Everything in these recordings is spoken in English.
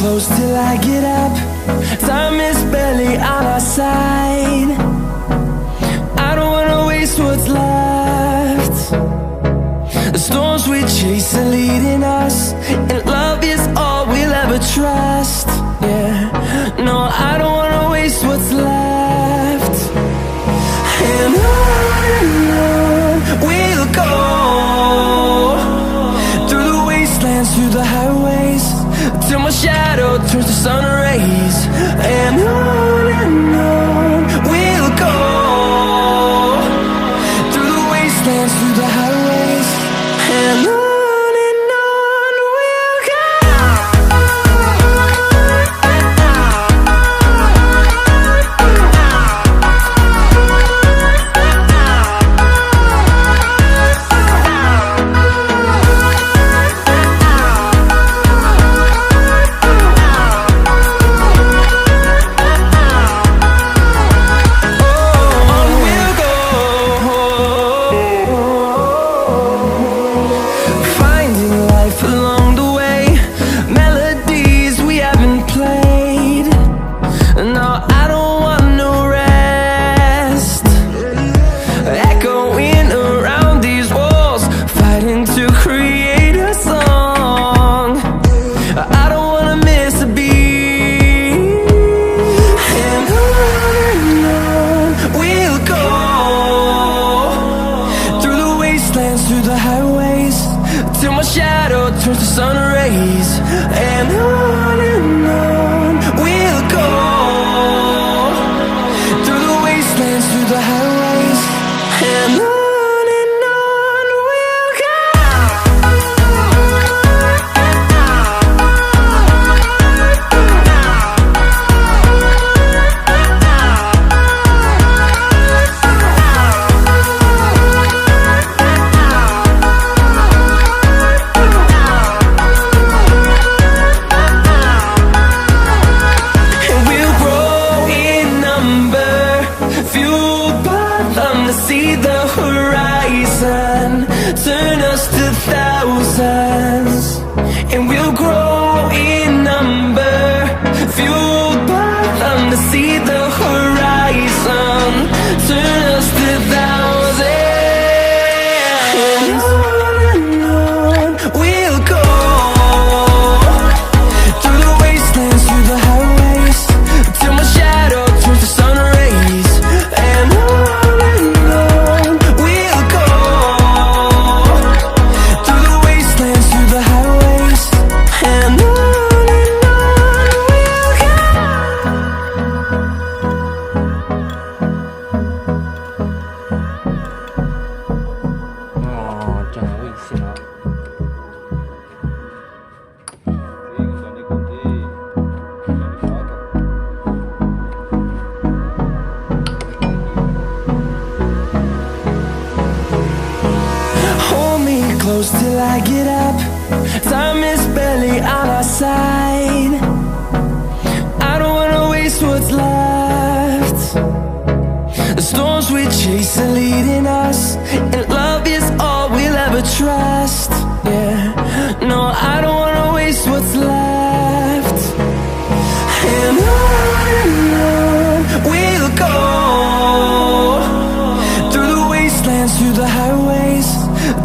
close till I get up. Time is barely on our side. I don't wanna waste what's left. The storms we chase are leading us, and love is all we'll ever trust. Yeah, no, I don't wanna waste what's left. And on we'll go, through the wastelands, through the highways, till my shadow turns to sun rays. And on we'll go, through the wastelands, through the highways, and on. Till I get up, time is barely on our side. I don't wanna waste what's left. The storms we chase are leading us, and love is all we'll ever trust. Yeah, no, I don't wanna waste what's left. And on we'll go, through the wastelands, through the highways,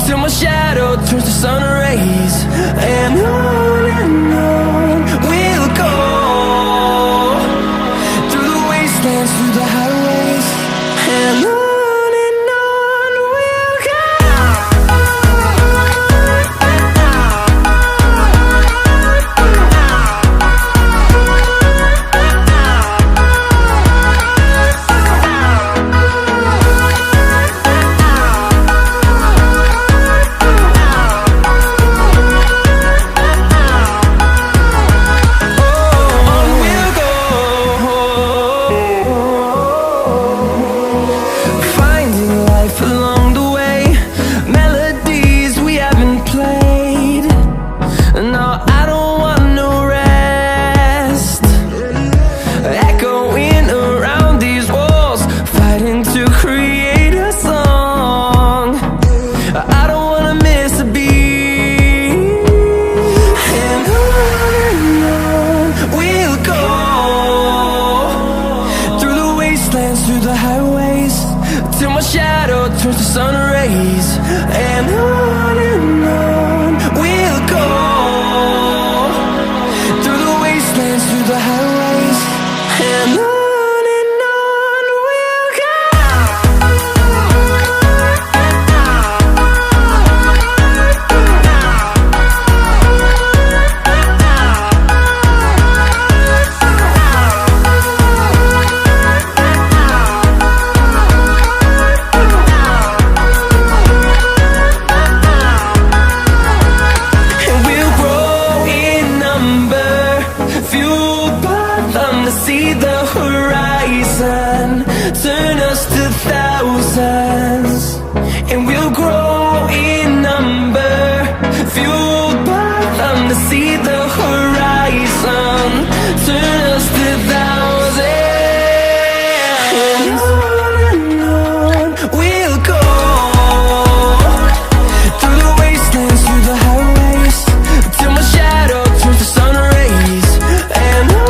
till my shadow turns to sun rays. And on we'll go, through the wastelands, through the highways, and on. wastelands, through the highways, till my shadow turns to sun rays. And on we'll go, through the wastelands, through the highways, and on we'll go. See the horizon, turn us to thousands, and we'll grow in number, fueled by them to see the horizon, turn us to thousands, and on we'll go, through the wastelands, through the highways, till my shadow turns to sun rays, and on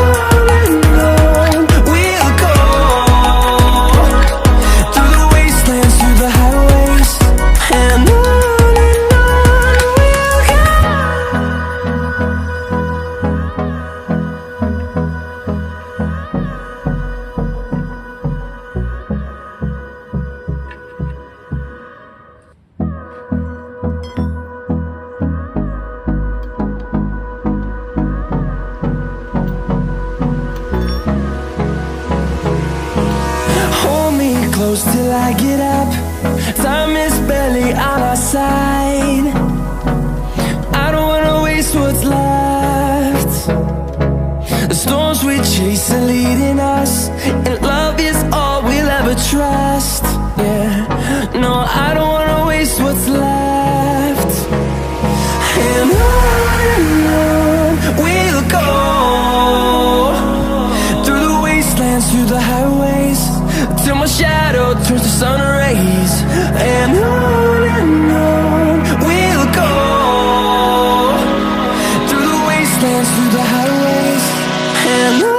close till I get up. Time is barely on our side. I don't wanna waste what's left. The storms we chase are leading us, and love is all we'll ever trust. Yeah, no, I don't wanna waste what's left. And on we'll go, through the wastelands, through the highways, till my shadow turns to sun rays, and on we'll go, through the wastelands, through the highways, and on.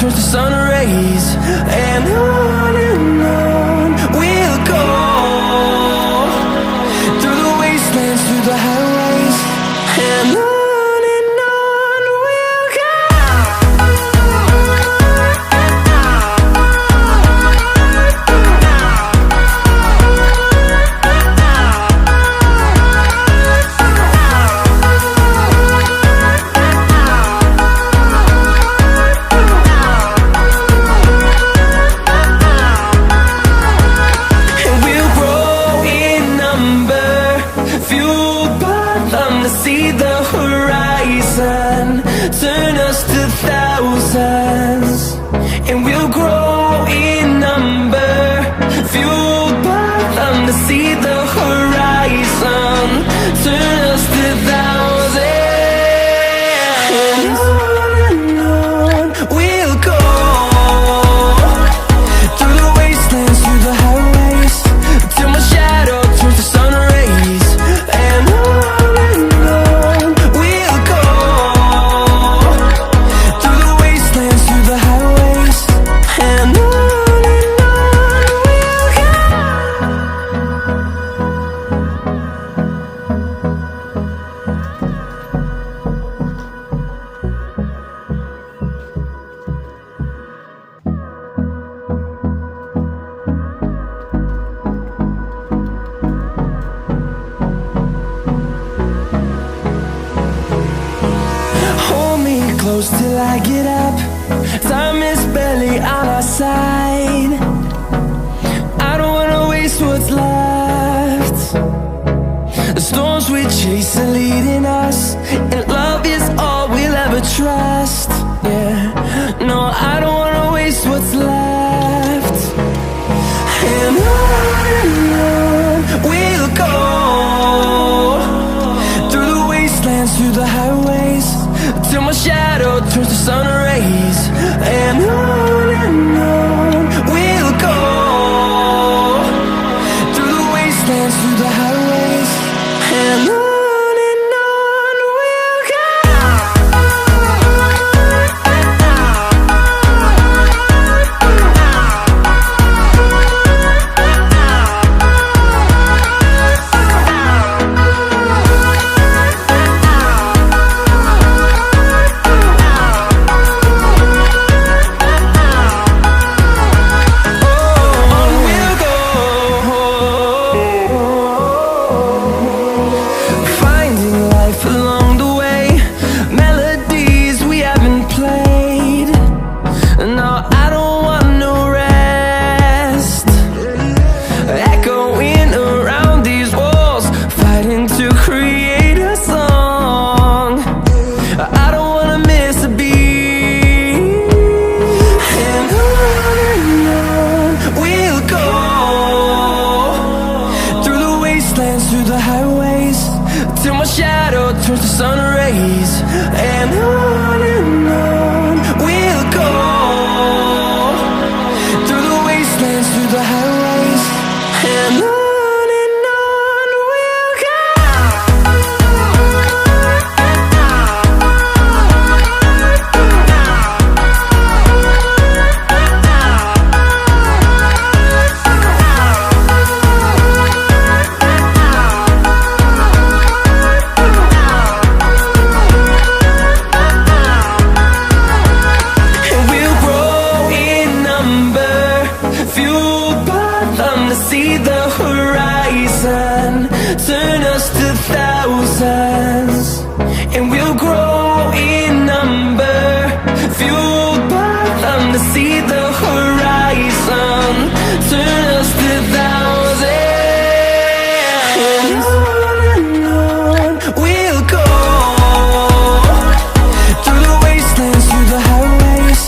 Turns to sun rays, and on we'll go, through the wastelands, through the highways, and on. close till I get up. Time is barely on our side. I don't wanna waste what's left. The storms we chase are leading us, and love is all we'll ever trust. Yeah, no, I don't wanna waste what's left. And on we'll go, through the wastelands, through the highways, till my shadow turns to sun rays. And on we'll go, through the wastelands, through the highways, and on we'll go. Through the highways, till my shadow turns to sun rays. And on we'll go, through the wastelands, through the highways, and on we'll go. See the horizon, turn us to thousands, and we'll grow in number, fueled by them to see the horizon, turn us to thousands, and on we'll go, through the wastelands, through the highways,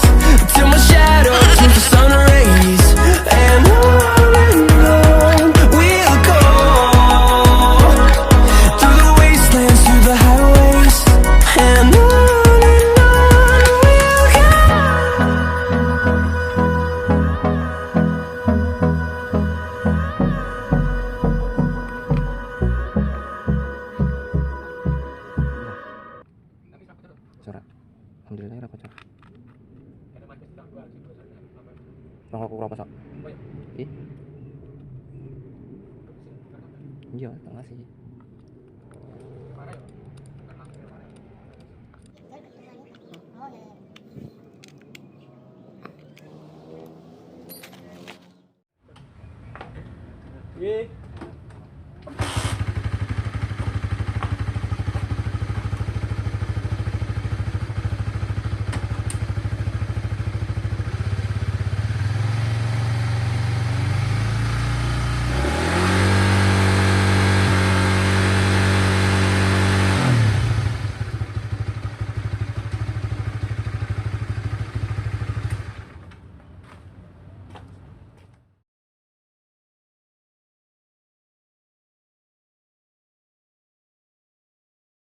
till my shadow turns to sun rays, and on Alhamdulillah rapat cak. Bang aku rapat cak. Ih. Iya, tengah sih. Ye.